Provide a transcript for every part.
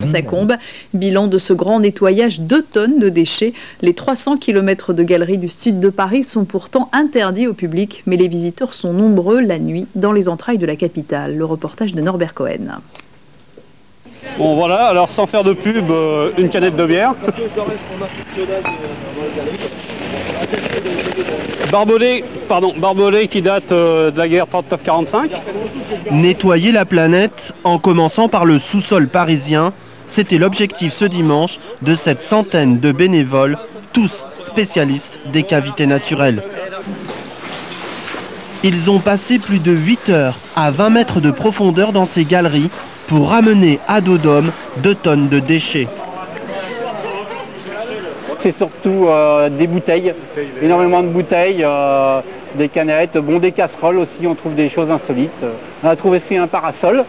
Catacombes. Bilan de ce grand nettoyage, 2 tonnes de déchets. Les 300 km de galeries du sud de Paris sont pourtant interdits au public, mais les visiteurs sont nombreux la nuit dans les entrailles de la capitale. Le reportage de Norbert Cohen. Bon voilà, alors sans faire de pub, une canette de bière. Barbelé qui date de la guerre 39-45. Nettoyer la planète en commençant par le sous-sol parisien, c'était l'objectif ce dimanche de cette centaine de bénévoles, tous spécialistes des cavités naturelles. Ils ont passé plus de 8 heures à 20 mètres de profondeur dans ces galeries pour ramener à dos d'homme 2 tonnes de déchets. C'est surtout des bouteilles, énormément de bouteilles, des canettes, bon, des casseroles aussi, on trouve des choses insolites. On a trouvé aussi un parasol.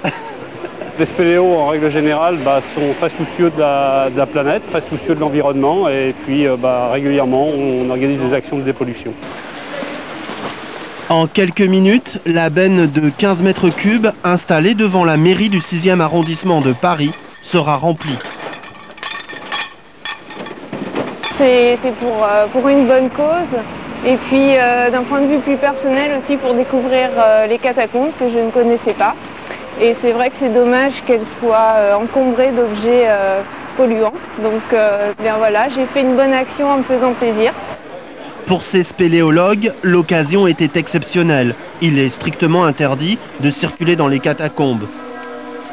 Les spéléos en règle générale sont très soucieux de la planète, très soucieux de l'environnement et puis régulièrement on organise des actions de dépollution. En quelques minutes, la benne de 15 mètres cubes installée devant la mairie du 6e arrondissement de Paris sera remplie. C'est pour une bonne cause et puis d'un point de vue plus personnel aussi pour découvrir les catacombes que je ne connaissais pas. Et c'est vrai que c'est dommage qu'elles soient encombrées d'objets polluants. Donc bien voilà, j'ai fait une bonne action en me faisant plaisir. Pour ces spéléologues, l'occasion était exceptionnelle. Il est strictement interdit de circuler dans les catacombes.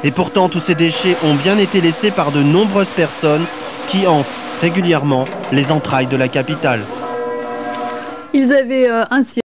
Et pourtant, tous ces déchets ont bien été laissés par de nombreuses personnes qui hantent régulièrement les entrailles de la capitale. Ils avaient ainsi